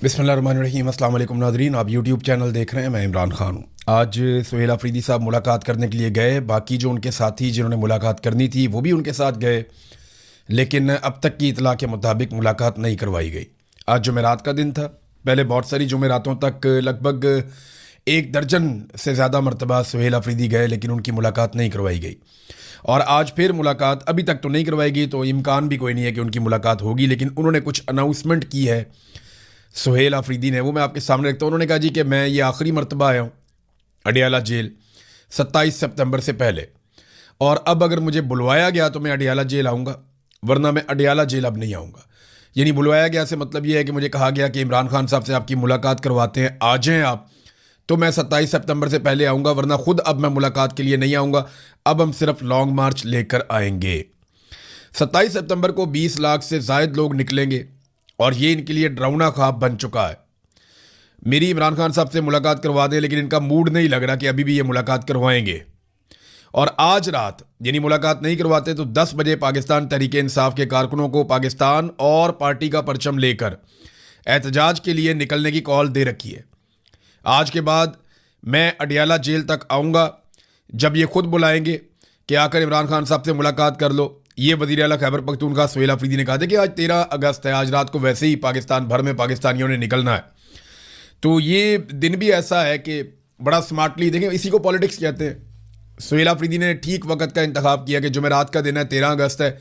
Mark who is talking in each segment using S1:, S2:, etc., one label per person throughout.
S1: बिस्मिल्लाहिर्रहमानिर्रहीम। अस्सलाम वालेकुम नाज़रीन, आप यूट्यूब चैनल देख रहे हैं। मैं इमरान खान हूँ। आज सुहेल अफरीदी साहब मुलाकात करने के लिए गए। बाकी जो उनके साथी जिन्होंने मुलाकात करनी थी वो भी उनके साथ गए, लेकिन अब तक की इतला के मुताबिक मुलाकात नहीं करवाई गई। आज जुमेरात का दिन था। पहले बहुत सारी जुमेरातों तक लगभग 1 दर्जन से ज़्यादा मरतबा सुहेल अफरीदी गए, लेकिन उनकी मुलाकात नहीं करवाई गई। और आज फिर मुलाकात अभी तक तो नहीं करवाई गई, तो इम्कान भी कोई नहीं है कि उनकी मुलाकात होगी। लेकिन उन्होंने कुछ अनाउंसमेंट की है सुहेल अफरीदी ने, वो मैं आपके सामने रखता हूँ। उन्होंने कहा जी कि मैं ये आखिरी मरतबा आया हूँ अडियाला जेल 27 सितंबर से पहले, और अब अगर मुझे बुलवाया गया तो मैं अडियाला जेल आऊँगा, वरना मैं अडियाला जेल अब नहीं आऊँगा। यानी बुलवाया गया से मतलब ये है कि मुझे कहा गया कि इमरान खान साहब से आपकी मुलाकात करवाते हैं, आ जाएँ आप, तो मैं 27 सितंबर से पहले आऊँगा, वरना खुद अब मैं मुलाकात के लिए नहीं आऊँगा। अब हम सिर्फ लॉन्ग मार्च लेकर आएंगे। 27 सितंबर को 20 लाख से ज़ायद लोग निकलेंगे और ये इनके लिए डरावना ख्वाब बन चुका है। मेरी इमरान खान साहब से मुलाकात करवा दें, लेकिन इनका मूड नहीं लग रहा कि अभी भी ये मुलाकात करवाएंगे। और आज रात यानी मुलाकात नहीं करवाते तो 10 बजे पाकिस्तान तहरीक इंसाफ के कारकुनों को पाकिस्तान और पार्टी का परचम लेकर एहतजाज के लिए निकलने की कॉल दे रखी है। आज के बाद मैं अडियाला जेल तक आऊँगा। जब ये खुद बुलाएंगे कि आकर इमरान खान साहब से मुलाकात कर लो, ये वज़ीर आला खैबर पख्तूनख्वा सुहेल अफरीदी ने कहा था कि आज 13 अगस्त है, आज रात को वैसे ही पाकिस्तान भर में पाकिस्तानियों ने निकलना है। तो ये दिन भी ऐसा है कि बड़ा स्मार्टली देखें, इसी को पॉलिटिक्स कहते हैं। सुहेल अफरीदी ने ठीक वक्त का इंतखाब किया कि जुमेरात का दिन है, 13 अगस्त है,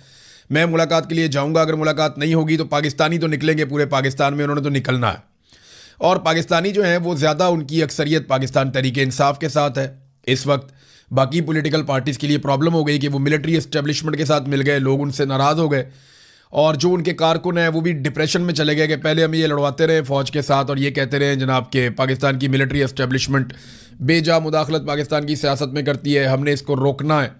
S1: मैं मुलाकात के लिए जाऊँगा। अगर मुलाकात नहीं होगी तो पाकिस्तानी तो निकलेंगे, पूरे पाकिस्तान में उन्होंने तो निकलना है। और पाकिस्तानी जो हैं वो ज़्यादा, उनकी अक्सरियत पाकिस्तान तहरीक इंसाफ के साथ है इस वक्त। बाकी पॉलिटिकल पार्टीज़ के लिए प्रॉब्लम हो गई कि वो मिलिट्री एस्टेब्लिशमेंट के साथ मिल गए, लोग उनसे नाराज़ हो गए, और जो उनके कारकुन हैं वो भी डिप्रेशन में चले गए कि पहले हम ये लड़वाते रहे फ़ौज के साथ और ये कहते रहे जनाब के पाकिस्तान की मिलिट्री एस्टेब्लिशमेंट बेजा मुदाखलत पाकिस्तान की सियासत में करती है, हमने इसको रोकना है।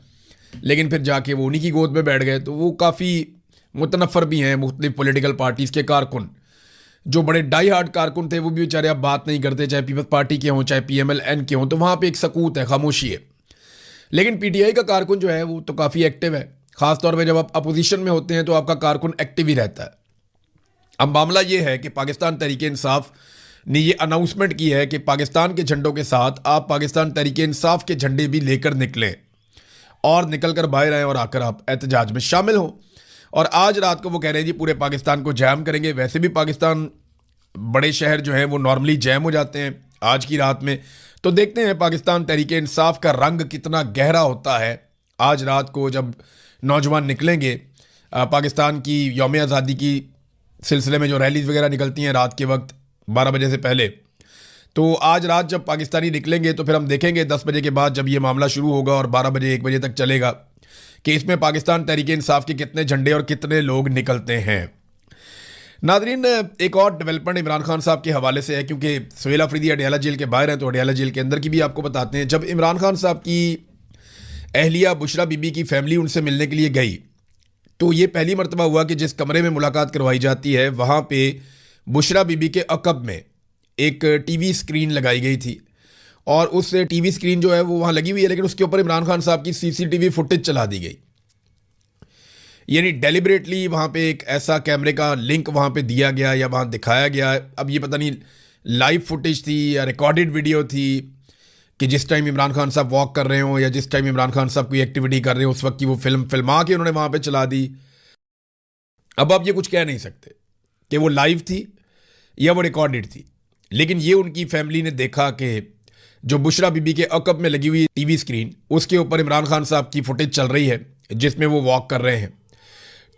S1: लेकिन फिर जाके वो उन्हीं की गोद में बैठ गए। तो वो काफ़ी मुतनफ़र भी हैं मुख्तलिफ पॉलिटिकल पार्टीज़ के कारकुन। जो बड़े डाई हार्ड कारकुन थे वो भी बेचारे अब बात नहीं करते, चाहे पीपल्स पार्टी के हों चाहे PMLN के हों। तो वहाँ पर एक सकूत है, खामोशी है। लेकिन PTI का कारकुन जो है वो तो काफ़ी एक्टिव है। ख़ासतौर पे जब आप अपोजिशन में होते हैं तो आपका कारकुन एक्टिव ही रहता है। अब मामला ये है कि पाकिस्तान तहरीक इंसाफ ने ये अनाउंसमेंट की है कि पाकिस्तान के झंडों के साथ आप पाकिस्तान तहरीक इंसाफ के झंडे भी लेकर निकलें और निकल कर बाहर आएँ और आकर आप एहतजाज में शामिल हों। और आज रात को वो कह रहे हैं जी पूरे पाकिस्तान को जैम करेंगे। वैसे भी पाकिस्तान बड़े शहर जो हैं वो नॉर्मली जैम हो जाते हैं आज की रात में। तो देखते हैं पाकिस्तान तहरीक इंसाफ का रंग कितना गहरा होता है आज रात को जब नौजवान निकलेंगे। पाकिस्तान की यौम आज़ादी की सिलसिले में जो रैलीज़ वगैरह निकलती हैं रात के वक्त 12 बजे से पहले, तो आज रात जब पाकिस्तानी निकलेंगे तो फिर हम देखेंगे 10 बजे के बाद जब ये मामला शुरू होगा और 12 बजे 1 बजे तक चलेगा कि इसमें पाकिस्तान तहरीक इंसाफ के कितने झंडे और कितने लोग निकलते हैं। नादरीन, एक और डेवलपमेंट इमरान खान साहब के हवाले से है, क्योंकि सुहेल अफरीदी अडियाला जेल के बाहर हैं तो अडियाला जेल के अंदर की भी आपको बताते हैं। जब इमरान खान साहब की अहलिया बुशरा बीबी की फैमिली उनसे मिलने के लिए गई तो ये पहली मरतबा हुआ कि जिस कमरे में मुलाकात करवाई जाती है वहाँ पे बुशरा बीबी के अकब में एक TV स्क्रीन लगाई गई थी, और उस TV स्क्रीन जो है वो वहाँ लगी हुई है, लेकिन उसके ऊपर इमरान खान साहब की CCTV फुटेज चला दी गई। यानी डेलिबरेटली वहाँ पे एक ऐसा कैमरे का लिंक वहाँ पे दिया गया या वहाँ दिखाया गया। अब ये पता नहीं लाइव फुटेज थी या रिकॉर्डेड वीडियो थी कि जिस टाइम इमरान खान साहब वॉक कर रहे हो या जिस टाइम इमरान खान साहब कोई एक्टिविटी कर रहे हो उस वक्त की वो फिल्मा के उन्होंने वहाँ पे चला दी। अब आप ये कुछ कह नहीं सकते कि वो लाइव थी या वो रिकॉर्डेड थी, लेकिन ये उनकी फैमिली ने देखा कि जो बुशरा बीबी के अकब में लगी हुई TV स्क्रीन उसके ऊपर इमरान खान साहब की फुटेज चल रही है जिसमें वो वॉक कर रहे हैं।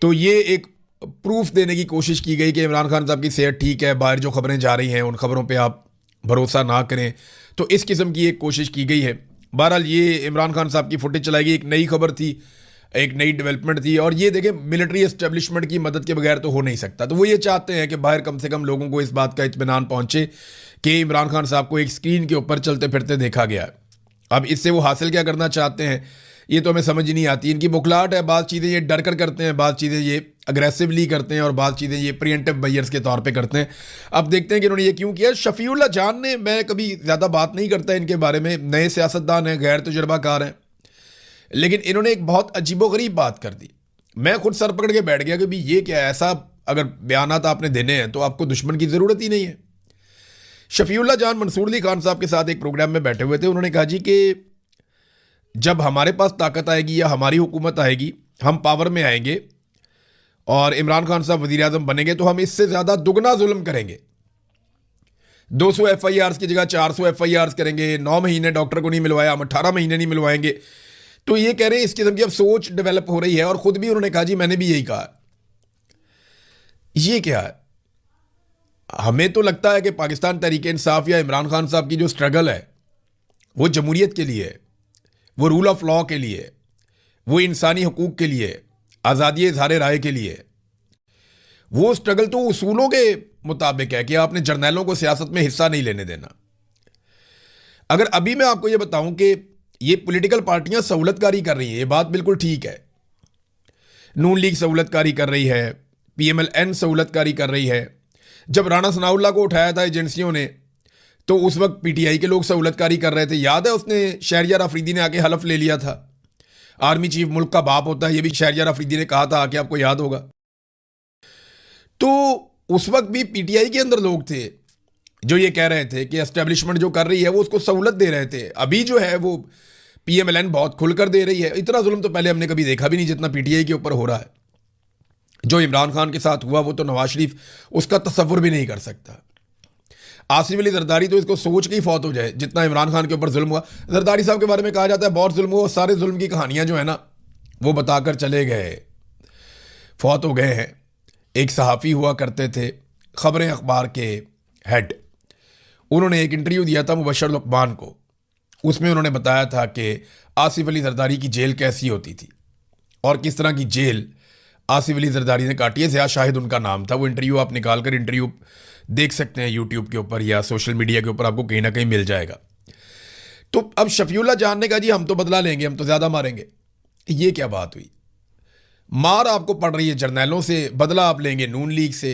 S1: तो ये एक प्रूफ देने की कोशिश की गई कि इमरान खान साहब की सेहत ठीक है, बाहर जो खबरें जा रही हैं उन खबरों पे आप भरोसा ना करें। तो इस किस्म की एक कोशिश की गई है। बहरहाल ये इमरान खान साहब की फुटेज चलाई गई, एक नई खबर थी, एक नई डेवलपमेंट थी। और ये देखें मिलिट्री एस्टेब्लिशमेंट की मदद के बगैर तो हो नहीं सकता। तो वो ये चाहते हैं कि बाहर कम से कम लोगों को इस बात का इत्मीनान पहुँचे कि इमरान खान साहब को एक स्क्रीन के ऊपर चलते फिरते देखा गया है। अब इससे वो हासिल क्या करना चाहते हैं ये तो हमें समझ ही नहीं आती। इनकी बुखलाहट है, बात चीज़ें ये डर कर करते हैं, बात चीज़ें ये अग्रेसिवली करते हैं और बात चीज़ें ये प्रिएंटिव बायर्स के तौर पे करते हैं। अब देखते हैं कि उन्होंने ये क्यों किया। शफीउल्लाह जान ने, मैं कभी ज़्यादा बात नहीं करता इनके बारे में, नए सियासतदान हैं, गैर तजुर्बाकार हैं, लेकिन इन्होंने एक बहुत अजीबोगरीब बात कर दी। मैं खुद सर पकड़ के बैठ गया कि भाई ये क्या है, ऐसा अगर बयानात आपने देने हैं तो आपको दुश्मन की ज़रूरत ही नहीं है। शफीउल्लाह जान मंसूर अली खान साहब के साथ एक प्रोग्राम में बैठे हुए थे। उन्होंने कहा जी कि जब हमारे पास ताकत आएगी या हमारी हुकूमत आएगी, हम पावर में आएंगे और इमरान खान साहब वज़ीर आज़म बनेंगे तो हम इससे ज़्यादा दुगना जुल्म करेंगे। 200 FIRs की जगह 400 FIRs करेंगे। 9 महीने डॉक्टर को नहीं मिलवाया, हम 18 महीने नहीं मिलवाएंगे। तो ये कह रहे हैं इस किस्म की अब सोच डेवलप हो रही है। और ख़ुद भी उन्होंने कहा जी मैंने भी यही कहा। ये क्या है? हमें तो लगता है कि पाकिस्तान तहरीक इंसाफ या इमरान खान साहब की जो स्ट्रगल है वो जमहूरियत के लिए है, वो रूल ऑफ लॉ के लिए, वो इंसानी हकूक़ के लिए, आज़ादी इज़हार राय के लिए। वो स्ट्रगल तो उसूलों के मुताबिक है कि आपने जर्नैलों को सियासत में हिस्सा नहीं लेने देना। अगर अभी मैं आपको ये बताऊं कि ये पॉलिटिकल पार्टियां सहूलतकारी कर रही हैं, ये बात बिल्कुल ठीक है। नून लीग सहूलतकारी कर रही है, PMLN सहूलतकारी कर रही है। जब राणा सनाउल्लाह को उठाया था एजेंसियों ने तो उस वक्त PTI के लोग सहूलतकारी कर रहे थे। याद है उसने शहरयार अफरीदी ने आके हलफ ले लिया था। आर्मी चीफ मुल्क का बाप होता है, ये भी शहरयार अफरीदी ने कहा था आके, आपको याद होगा। तो उस वक्त भी PTI के अंदर लोग थे जो ये कह रहे थे कि एस्टेब्लिशमेंट जो कर रही है वो उसको सहूलत दे रहे थे। अभी जो है वो PMLN बहुत खुलकर दे रही है। इतना जुल्म तो पहले हमने कभी देखा भी नहीं जितना PTI के ऊपर हो रहा है। जो इमरान खान के साथ हुआ वो तो नवाज शरीफ उसका तसव्वुर भी नहीं कर सकता। आसिफ अली जरदारी तो इसको सोच के ही फौत हो जाए जितना इमरान खान के ऊपर जुल्म हुआ। जरदारी साहब के बारे में कहा जाता है बहुत जुल्म हुआ, सारे जुल्म की कहानियां जो है ना वो बताकर चले गए, फौत हो गए हैं। एक सहाफ़ी हुआ करते थे, ख़बरें अखबार के हेड, उन्होंने एक इंटरव्यू दिया था मुबशर लुकमान को। उसमें उन्होंने बताया था कि आसिफ अली जरदारी की जेल कैसी होती थी और किस तरह की जेल आसिफ अली जरदारी ने काटी है। ज़िया शाहिद उनका नाम था। वो इंटरव्यू आप निकाल कर इंटरव्यू देख सकते हैं यूट्यूब के ऊपर या सोशल मीडिया के ऊपर, आपको कहीं ना कहीं मिल जाएगा। तो अब शफीउल्लाह जान ने कहा जी हम तो बदला लेंगे, हम तो ज़्यादा मारेंगे। ये क्या बात हुई? मार आपको पड़ रही है जर्नैलों से, बदला आप लेंगे नून लीग से।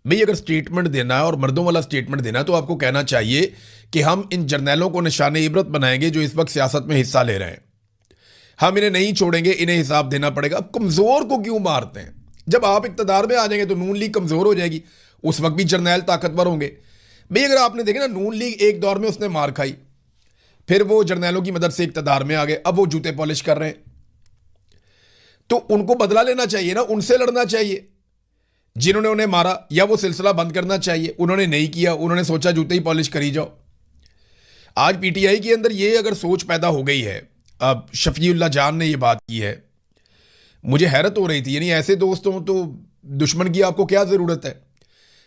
S1: भाई अगर स्टेटमेंट देना है और मर्दों वाला स्टेटमेंट देना है तो आपको कहना चाहिए कि हम इन जर्नैलों को निशाने इबरत बनाएंगे जो इस वक्त सियासत में हिस्सा ले रहे हैं। हम इन्हें नहीं छोड़ेंगे, इन्हें हिसाब देना पड़ेगा। अब कमज़ोर को क्यों मारते हैं? जब आप इक़्तिदार में आ जाएंगे तो नून लीग कमज़ोर हो जाएगी, उस वक्त भी जर्नैल ताकतवर होंगे। भाई अगर आपने देखा ना नून लीग एक दौर में उसने मार खाई, फिर वो जर्नैलों की मदद से इक़्तिदार में आ गए, अब वो जूते पॉलिश कर रहे हैं। तो उनको बदला लेना चाहिए ना, उनसे लड़ना चाहिए जिन्होंने उन्हें मारा, या वो सिलसिला बंद करना चाहिए। उन्होंने नहीं किया, उन्होंने सोचा जूते ही पॉलिश करी जाओ। आज PTI के अंदर ये अगर सोच पैदा हो गई है, अब शफीउल्लाह जान ने ये बात की है, मुझे हैरत हो रही थी। यानी ऐसे दोस्तों तो दुश्मन की आपको क्या ज़रूरत है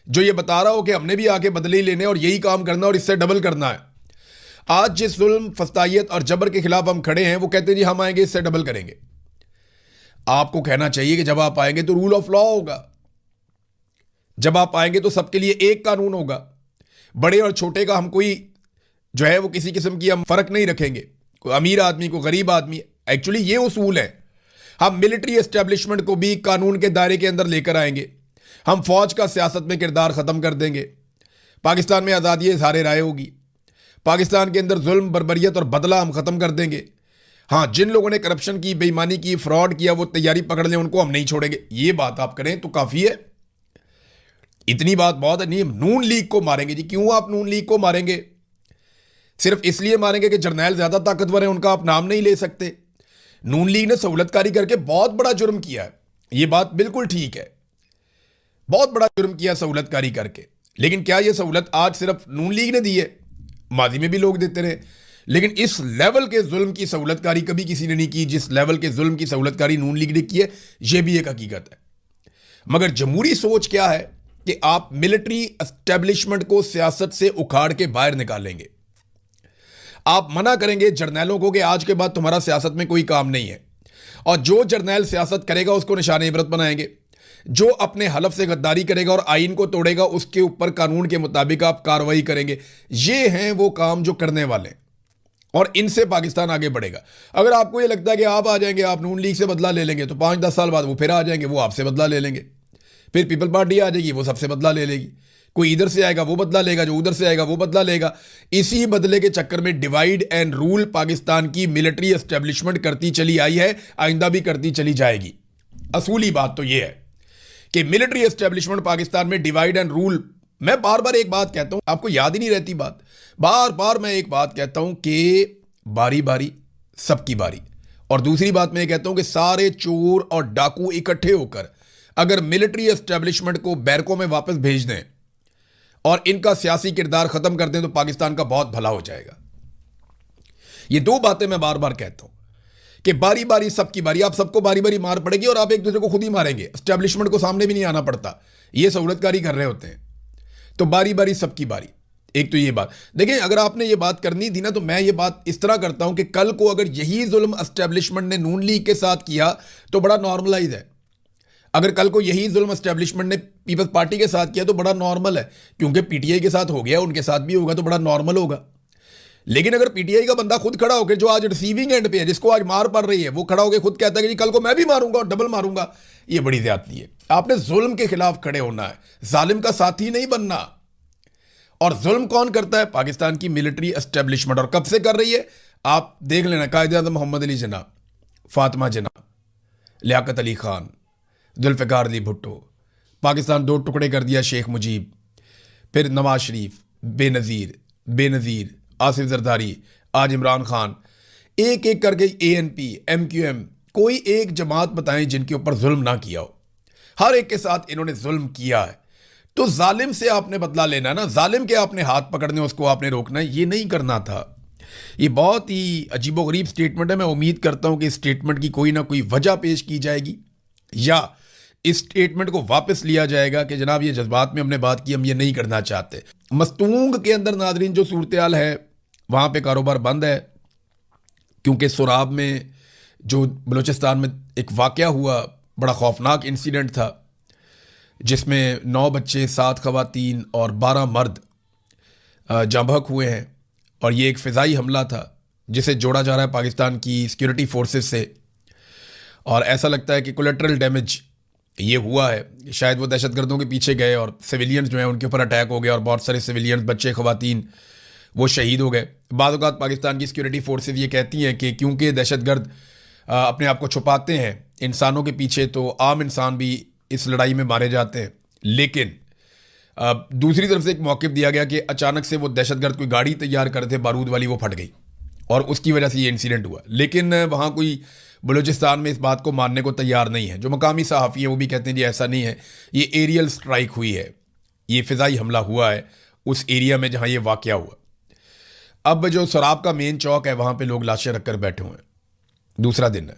S1: जो ये बता रहा हो कि हमने भी आके बदले ही लेने और यही काम करना और इससे डबल करना है। आज जिस जुल्म, फस्तायत और जबर के खिलाफ हम खड़े हैं वो कहते हैं जी हम आएंगे इससे डबल करेंगे। आपको कहना चाहिए कि जब आप आएंगे तो रूल ऑफ लॉ होगा, जब आप आएंगे तो सबके लिए एक कानून होगा। बड़े और छोटे का हम कोई जो है वो किसी किस्म की हम फर्क नहीं रखेंगे, कोई अमीर आदमी को गरीब आदमी। एक्चुअली ये उसूल है। हम मिलिट्री एस्टेब्लिशमेंट को भी कानून के दायरे के अंदर लेकर आएंगे। हम फौज का सियासत में किरदार ख़त्म कर देंगे। पाकिस्तान में आज़ादी इज़हार राय होगी। पाकिस्तान के अंदर जुल्म, बर्बरियत और बदला हम ख़त्म कर देंगे। हाँ, जिन लोगों ने करप्शन की, बेईमानी की, फ्रॉड किया, वो तैयारी पकड़ लें, उनको हम नहीं छोड़ेंगे। ये बात आप करें तो काफ़ी है। इतनी बात बहुत है। नहीं, नून लीग को मारेंगे जी। क्यों आप नून लीग को मारेंगे? सिर्फ इसलिए मारेंगे कि जर्नैल ज़्यादा ताकतवर है, उनका आप नाम नहीं ले सकते। नून लीग ने सहूलतकारी करके बहुत बड़ा जुर्म किया है, ये बात बिल्कुल ठीक है। बहुत बड़ा जुर्म किया सहूलतकारी करके। लेकिन क्या यह सहूलत आज सिर्फ नून लीग ने दी है? माजी में भी लोग देते रहे। लेकिन इस लेवल के जुल्म की सहूलतकारी कभी किसी ने नहीं की जिस लेवल के जुल्म की सहूलतकारी नून लीग ने की है। यह भी एक हकीकत है। मगर जमहूरी सोच क्या है कि आप मिलिट्री एस्टेब्लिशमेंट को सियासत से उखाड़ के बाहर निकालेंगे। आप मना करेंगे जर्नैलों को कि आज के बाद तुम्हारा सियासत में कोई काम नहीं है, और जो जर्नैल सियासत करेगा उसको निशाने इबरत बनाएंगे। जो अपने हलफ से गद्दारी करेगा और आइन को तोड़ेगा उसके ऊपर कानून के मुताबिक आप कार्रवाई करेंगे। ये हैं वो काम जो करने वाले, और इनसे पाकिस्तान आगे बढ़ेगा। अगर आपको ये लगता है कि आप आ जाएंगे, आप नून लीग से बदला ले लेंगे, तो 5-10 साल बाद वो फिर आ जाएंगे, वो आपसे बदला ले लेंगे। फिर पीपल पार्टी आ जाएगी, वो सबसे बदला ले लेगी। कोई इधर से आएगा वो बदला लेगा, जो उधर से आएगा वो बदला लेगा। इसी बदले के चक्कर में डिवाइड एंड रूल पाकिस्तान की मिलिट्री एस्टेब्लिशमेंट करती चली आई है, आइंदा भी करती चली जाएगी। असूली बात तो ये है कि मिलिट्री एस्टेब्लिशमेंट पाकिस्तान में डिवाइड एंड रूल मैं बार बार एक बात कहता हूं, आपको याद ही नहीं रहती बात। बार बार मैं एक बात कहता हूं कि बारी बारी सबकी बारी। और दूसरी बात मैं ये कहता हूं कि सारे चोर और डाकू इकट्ठे होकर अगर मिलिट्री एस्टेब्लिशमेंट को बैरकों में वापस भेज दें और इनका सियासी किरदार खत्म कर दें तो पाकिस्तान का बहुत भला हो जाएगा। ये दो बातें मैं बार बार कहता हूं कि बारी बारी सबकी बारी, आप सबको बारी बारी मार पड़ेगी और आप एक दूसरे को खुद ही मारेंगे, एस्टेब्लिशमेंट को सामने भी नहीं आना पड़ता, ये सहूलतकारी कर रहे होते हैं। तो बारी बारी सबकी बारी। एक तो ये बात देखिए, अगर आपने ये बात करनी थी ना तो मैं ये बात इस तरह करता हूं कि कल को अगर यही जुल्म एस्टेब्लिशमेंट ने नून लीग के साथ किया तो बड़ा नॉर्मलाइज है। अगर कल को यही जुल्म एस्टेब्लिशमेंट ने पीपल्स पार्टी के साथ किया तो बड़ा नॉर्मल है, क्योंकि पीटीआई के साथ हो गया, उनके साथ भी होगा तो बड़ा नॉर्मल होगा। लेकिन अगर पीटीआई का बंदा खुद खड़ा होकर, जो आज रिसीविंग एंड पे है, जिसको आज मार पड़ रही है, वो खड़ा होकर खुद कहता है कि कल को मैं भी मारूंगा और डबल मारूंगा, ये बड़ी ज्यादती है। आपने जुल्म के खिलाफ खड़े होना है, जालिम का साथी नहीं बनना। और जुल्म कौन करता है? पाकिस्तान की मिलिट्री एस्टेब्लिशमेंट। और कब से कर रही है? आप देख लेना, कायद-ए-आज़म मोहम्मद अली जिन्ना, फातिमा जिन्ना, लियाकत अली खान, जुल्फ़िकार अली भुट्टो, पाकिस्तान दो टुकड़े कर दिया शेख मुजीब, फिर नवाज शरीफ, बेनज़ीर, आसिफ जरदारी, आज इमरान खान, एक एक करके ANP, MQM, कोई एक जमात बताएं जिनके ऊपर जुल्म ना किया हो। हर एक के साथ इन्होंने जुल्म किया है। तो जालिम से आपने बदला लेना ना, जालिम के आपने हाथ पकड़ने, उसको आपने रोकना है, ये नहीं करना था। ये बहुत ही अजीबोगरीब स्टेटमेंट है। मैं उम्मीद करता हूं कि इस स्टेटमेंट की कोई ना कोई वजह पेश की जाएगी या इस स्टेटमेंट को वापस लिया जाएगा कि जनाब ये जज्बात में हमने बात की, हम ये नहीं करना चाहते। मस्तूंग के अंदर नादरीन जो सूरत हाल है, वहाँ पे कारोबार बंद है, क्योंकि सुराब में जो बलूचिस्तान में एक वाक़या हुआ, बड़ा खौफनाक इंसिडेंट था, जिसमें 9 बच्चे, 7 खवातीन और 12 मर्द जाँ बहक हुए हैं। और ये एक फ़िज़ाई हमला था जिसे जोड़ा जा रहा है पाकिस्तान की सिक्योरिटी फोर्सेस से। और ऐसा लगता है कि कोलेटरल डैमेज ये हुआ है, शायद वो दहशतगर्दों के पीछे गए और सिविलियंस जो हैं उनके ऊपर अटैक हो गया और बहुत सारे सिविलियंस, बच्चे, खवातीन वो शहीद हो गए। बाद औक़ात पाकिस्तान की सिक्योरिटी फोर्सेस ये कहती हैं कि क्योंकि दहशतगर्द अपने आप को छुपाते हैं इंसानों के पीछे, तो आम इंसान भी इस लड़ाई में मारे जाते हैं। लेकिन दूसरी तरफ से एक मौक़िफ़ दिया गया कि अचानक से वो दहशतगर्द कोई गाड़ी तैयार कर रहे थे बारूद वाली, वो फट गई और उसकी वजह से ये इंसिडेंट हुआ। लेकिन वहाँ कोई बलूचिस्तान में इस बात को मानने को तैयार नहीं है। जो मकामी सहाफ़ी हैं वो भी कहते हैं जी ऐसा नहीं है, ये एरियल स्ट्राइक हुई है, ये फ़िज़ाई हमला हुआ है उस एरिया में जहाँ ये वाक़या हुआ। अब जो सराब का मेन चौक है, वहाँ पे लोग लाशें रख कर बैठे हुए हैं, दूसरा दिन है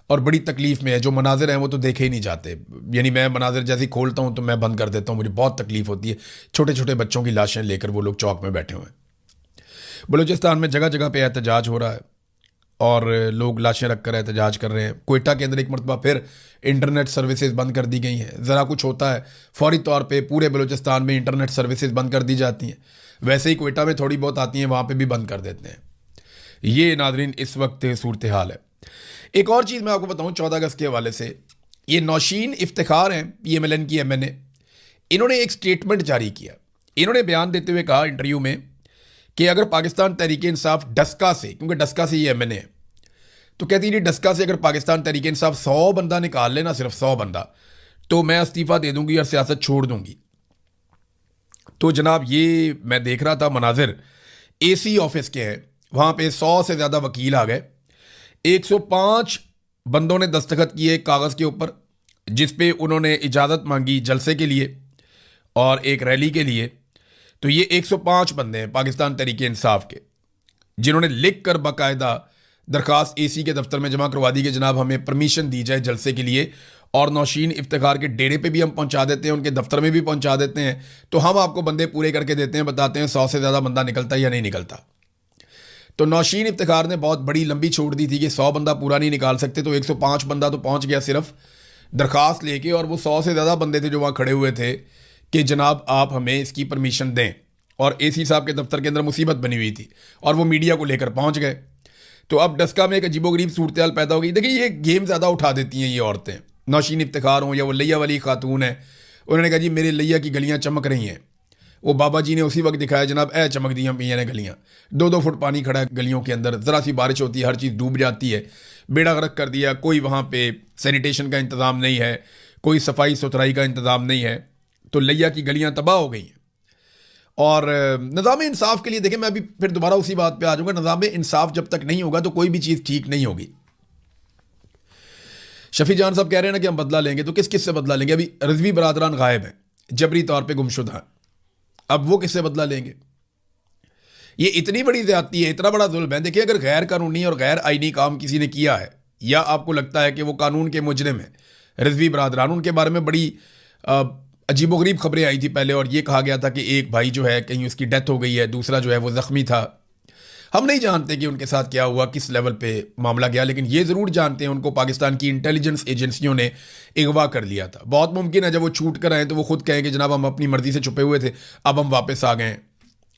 S1: और बड़ी तकलीफ़ में है। जो मनाजिर हैं वो तो देखे ही नहीं जाते, यानी मैं मनाजिर जैसे ही खोलता हूँ तो मैं बंद कर देता हूँ, मुझे बहुत तकलीफ़ होती है। छोटे छोटे बच्चों की लाशें लेकर वो लोग चौक में बैठे हुए हैं। बलूचिस्तान में जगह जगह पे एहतजाज हो रहा है और लोग लाशें रख कर एहतजाज कर रहे हैं। कोयटा के अंदर एक मरतबा फिर इंटरनेट सर्विसेज बंद कर दी गई हैं। ज़रा कुछ होता है फौरी तौर पे पूरे बलूचिस्तान में इंटरनेट सर्विसेज बंद कर दी जाती हैं। वैसे ही कोयटा में थोड़ी बहुत आती हैं, वहाँ पे भी बंद कर देते हैं। ये नादरीन इस वक्त सूरत हाल है। एक और चीज़ मैं आपको बताऊँ 14 अगस्त के हवाले से, ये नौशीन इफ्तिखार हैं, PMLN की MNA, इन्होंने एक स्टेटमेंट जारी किया। इन्होंने बयान देते हुए कहा इंटरव्यू में कि अगर पाकिस्तान तहरीक इंसाफ डस्का से, क्योंकि डस्का से ये MNA है, तो कहती है डस्का से अगर पाकिस्तान तहरीक इंसाफ 100 बंदा निकाल लेना, सिर्फ 100 बंदा, तो मैं इस्तीफ़ा दे दूंगी और सियासत छोड़ दूंगी। तो जनाब ये मैं देख रहा था मनाजिर AC ऑफिस के हैं, वहाँ पे 100 से ज़्यादा वकील आ गए। 105 बंदों ने दस्तखत किए कागज़ के ऊपर, जिस पे उन्होंने इजाज़त मांगी जलसे के लिए और एक रैली के लिए। तो ये 105 बंदे हैं पाकिस्तान तहरीक इंसाफ के, जिन्होंने लिख कर बाकायदा दरख्वास्त AC के दफ्तर में जमा करवा दी कि जनाब हमें परमिशन दी जाए जलसे के लिए, और नौशीन इफ्तिखार के डेरे पे भी हम पहुंचा देते हैं, उनके दफ्तर में भी पहुंचा देते हैं। तो हम आपको बंदे पूरे करके देते हैं, बताते हैं 100 से ज़्यादा बंदा निकलता है या नहीं निकलता। तो नौशीन इफ्तिखार ने बहुत बड़ी लंबी छोड़ दी थी कि 100 बंदा पूरा नहीं निकाल सकते, तो 105 बंदा तो पहुंच गया सिर्फ दरख्वास्त लेके, और वो 100 से ज़्यादा बंदे थे जो वहाँ खड़े हुए थे कि जनाब आप हमें इसकी परमिशन दें। और AC साहब के दफ्तर के अंदर मुसीबत बनी हुई थी और वो मीडिया को लेकर पहुँच गए। तो अब डस्का में एक अजीबोगरीब सूरत हाल पैदा हो गई। देखिए ये गेम ज़्यादा उठा देती हैं ये औरतें, नौशीन इफ्तिखार हों या वो लिया वाली खातून है। उन्होंने कहा जी मेरे लिया की गलियाँ चमक रही हैं। वो बाबा जी ने उसी वक्त दिखाया जनाब चमक दी पी ने गलियाँ, 2-2 फुट पानी खड़ा है गलियों के अंदर, ज़रा सी बारिश होती है हर चीज़ डूब जाती है, बेड़ा गर्क कर दिया। कोई वहाँ पे सैनिटेशन का इंतज़ाम नहीं है, कोई सफाई सुथराई का इंतज़ाम नहीं है, तो लिया की गलियाँ तबाह हो गई हैं। और निज़ाम इंसाफ के लिए देखें, मैं अभी फिर दोबारा उसी बात पे आ जाऊंगा, निज़ाम इंसाफ जब तक नहीं होगा तो कोई भी चीज़ ठीक नहीं होगी। शफी जान साहब कह रहे हैं ना कि हम बदला लेंगे, तो किस किस से बदला लेंगे? अभी रिजवी बरादरान गायब हैं, जबरी तौर पे गुमशुदा हैं, अब वो किससे बदला लेंगे? ये इतनी बड़ी ज्यादती है, इतना बड़ा जुल्म है। देखिए, अगर गैर कानूनी और गैर आईनी काम किसी ने किया है या आपको लगता है कि वो कानून के मुजरिम है, रिजवी बरादरान, उनके बारे में बड़ी अजीबोगरीब खबरें आई थी पहले, और ये कहा गया था कि एक भाई जो है कहीं उसकी डेथ हो गई है, दूसरा जो है वो जख्मी था। हम नहीं जानते कि उनके साथ क्या हुआ, किस लेवल पे मामला गया, लेकिन ये ज़रूर जानते हैं उनको पाकिस्तान की इंटेलिजेंस एजेंसियों ने अगवा कर लिया था। बहुत मुमकिन है जब वो छूट कर आए तो वो खुद कहें कि जनाब हम अपनी मर्जी से छुपे हुए थे, अब हम वापस आ गए हैं।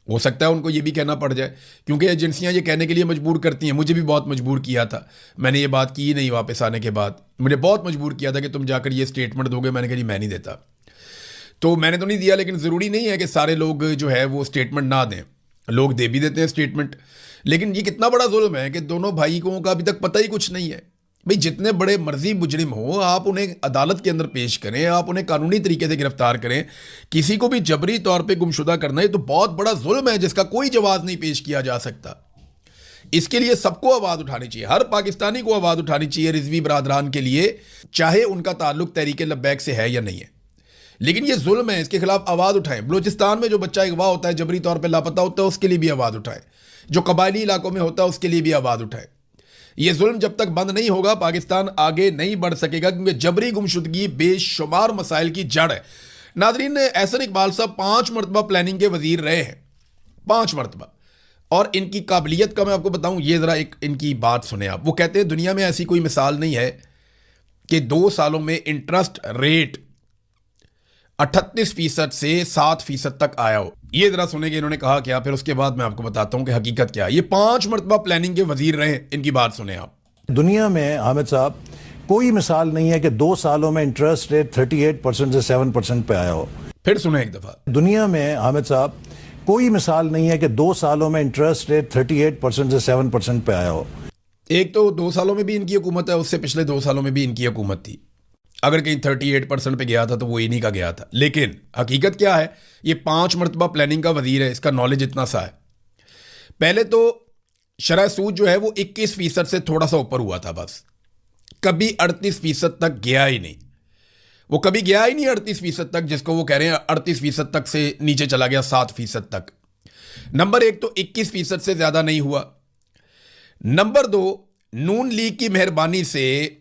S1: हो सकता है उनको ये भी कहना पड़ जाए, क्योंकि एजेंसियां ये कहने के लिए मजबूर करती हैं। मुझे भी बहुत मजबूर किया था, मैंने ये बात की नहीं वापस आने के बाद, मुझे बहुत मजबूर किया था कि तुम जाकर ये स्टेटमेंट दोगे। मैंने कहा जी मैं नहीं देता, तो मैंने तो नहीं दिया, लेकिन ज़रूरी नहीं है कि सारे लोग जो है वो स्टेटमेंट ना दें, लोग दे भी देते हैं स्टेटमेंट। लेकिन ये कितना बड़ा जुल्म है कि दोनों भाइयों का अभी तक पता ही कुछ नहीं है। भाई जितने बड़े मर्जी मुजरिम हो, आप उन्हें अदालत के अंदर पेश करें, आप उन्हें कानूनी तरीके से गिरफ्तार करें। किसी को भी जबरी तौर पे गुमशुदा करना है तो बहुत बड़ा जुल्म है जिसका कोई जवाब नहीं पेश किया जा सकता। इसके लिए सबको आवाज़ उठानी चाहिए, हर पाकिस्तानी को आवाज़ उठानी चाहिए रिजवी बरादरान के लिए, चाहे उनका ताल्लुक तहरीक लब्बैक से है या नहीं है। लेकिन ये जुल्म है, इसके खिलाफ आवाज़ उठाएं। बलूचिस्तान में जो बच्चा अगवा होता है, जबरी तौर पर लापता होता है, उसके लिए भी आवाज़ उठाएं। जो कबायली इलाकों में होता है उसके लिए भी आवाज़ उठाएं। ये जुल्म जब तक बंद नहीं होगा पाकिस्तान आगे नहीं बढ़ सकेगा, क्योंकि जबरी गुमशुदगी बेशुमार मसाइल की जड़ है। नादरीन, एहसन इकबाल साहब 5 मरतबा प्लानिंग के वजीर रहे हैं, 5 मरतबा, और इनकी काबिलियत का मैं आपको बताऊं, ये ज़रा एक इनकी बात सुने आप। वो कहते हैं दुनिया में ऐसी कोई मिसाल नहीं है कि 2 सालों में इंटरेस्ट रेट 38% से 7% तक आया हो। ये जरा सुने कि इन्होंने कहा क्या, फिर उसके बाद मैं आपको बताता हूं कि हकीकत क्या है। ये 5 मरतबा प्लानिंग के वजीर रहे, इनकी बात सुने आप।
S2: दुनिया में हामिद साहब कोई मिसाल नहीं है कि 2 सालों में इंटरेस्ट रेट 38% से 7% पे आया हो।
S1: फिर सुने एक दफा।
S2: दुनिया में हामिद साहब कोई मिसाल नहीं है कि 2 सालों में इंटरेस्ट रेट 38% से 7% पे आया हो।
S1: एक तो 2 सालों में भी इनकी हुकूमत है, उससे पिछले 2 सालों में भी इनकी हुकूमत थी। अगर कहीं 38% पे गया था तो वो इन्हीं का गया था। लेकिन हकीकत क्या है, ये 5 मरतबा प्लानिंग का वजीर है, इसका नॉलेज इतना सा है। पहले तो शरह सूद जो है वो 21% से थोड़ा सा ऊपर हुआ था, बस कभी 38% तक गया ही नहीं। वो कभी गया ही नहीं 38% तक, जिसको वो कह रहे हैं 38% तक से नीचे चला गया 7% तक। नंबर 1 तो 21% से ज्यादा नहीं हुआ। नंबर 2, नून लीग की मेहरबानी से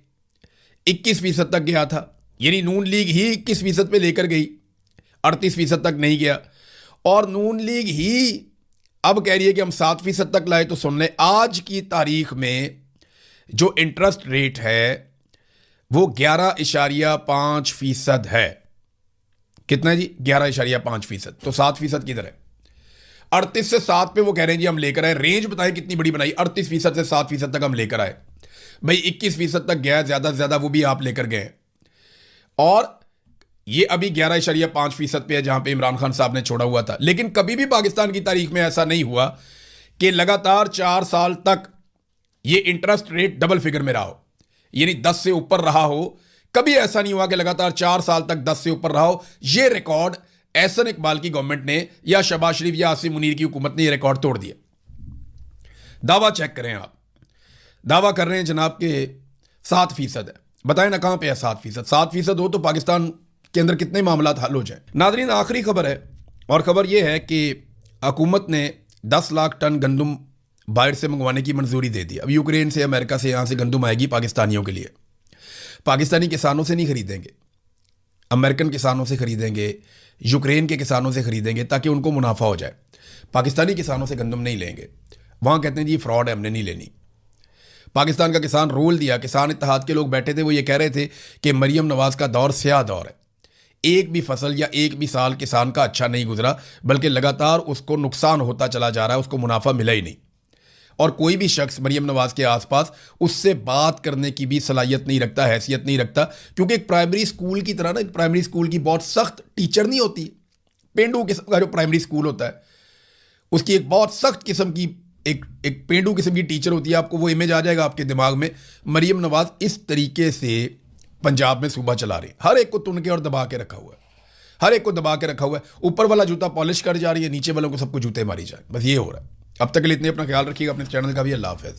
S1: 21% तक गया था, यानी नून लीग ही 21% पे लेकर गई, 38% तक नहीं गया। और नून लीग ही अब कह रही है कि हम 7% तक लाए। तो सुन लें, आज की तारीख में जो इंटरेस्ट रेट है वो 11.5% है। कितना जी? 11.5%। तो 7% किधर है? 38 से 7 पे वो कह रहे हैं जी हम लेकर आए। रेंज बताएं कितनी बड़ी बनाई, 38% से 7% तक हम लेकर आए। भाई 21% तक गया, ज्यादा से ज्यादा वो भी आप लेकर गए, और ये अभी 11.5% पे है जहां पे इमरान खान साहब ने छोड़ा हुआ था। लेकिन कभी भी पाकिस्तान की तारीख में ऐसा नहीं हुआ कि लगातार 4 साल तक ये इंटरेस्ट रेट डबल फिगर में रहा हो, यानी 10 से ऊपर रहा हो। कभी ऐसा नहीं हुआ कि लगातार 4 साल तक 10 से ऊपर रहा हो। ये रिकॉर्ड एहसन इकबाल की गवर्नमेंट ने या शहबाज शरीफ या आसिम मुनीर की हुकूमत ने ये रिकॉर्ड तोड़ दिया। दावा चेक करें आप, दावा कर रहे हैं जनाब के 7% है। बताएं ना कहां पे है 7%? 7% हो तो पाकिस्तान के अंदर कितने मामला हल हो जाए। नादरीन, आखिरी खबर है, और खबर यह है कि हुकूमत ने 10 लाख टन गंदम बाहर से मंगवाने की मंजूरी दे दी। अब यूक्रेन से, अमेरिका से, यहां से गंदम आएगी पाकिस्तानियों के लिए। पाकिस्तानी किसानों से नहीं खरीदेंगे, अमेरिकन किसानों से खरीदेंगे, यूक्रेन के किसानों से खरीदेंगे, ताकि उनको मुनाफा हो जाए। पाकिस्तानी किसानों से गंदम नहीं लेंगे। वहां कहते हैं जी फ्रॉड है, हमने नहीं लेनी। पाकिस्तान का किसान रोल दिया, किसान इत्तेहाद के लोग बैठे थे, वो ये कह रहे थे कि मरियम नवाज का दौर स्याह दौर है। एक भी फसल या एक भी साल किसान का अच्छा नहीं गुजरा, बल्कि लगातार उसको नुकसान होता चला जा रहा है, उसको मुनाफा मिला ही नहीं। और कोई भी शख्स मरियम नवाज के आसपास उससे बात करने की भी सलाहियत नहीं रखता, हैसियत नहीं रखता, क्योंकि एक प्राइमरी स्कूल की तरह ना, एक प्राइमरी स्कूल की बहुत सख्त टीचर नहीं होती। पेंडू किस्म का जो प्राइमरी स्कूल होता है उसकी एक बहुत सख्त किस्म की एक पेंडू किस्म की टीचर होती है। आपको वो इमेज आ जाएगा आपके दिमाग में। मरियम नवाज इस तरीके से पंजाब में सूबा चला रही, हर एक को तुन के और दबा के रखा हुआ है, हर एक को दबा के रखा हुआ है, ऊपर वाला जूता पॉलिश कर जा रही है, नीचे वालों को सबको जूते मारी जाए, बस ये हो रहा है। अब तक के लिए इतने, अपना ख्याल रखिएगा, अपने चैनल का भी। अल्लाह हाफ़िज़।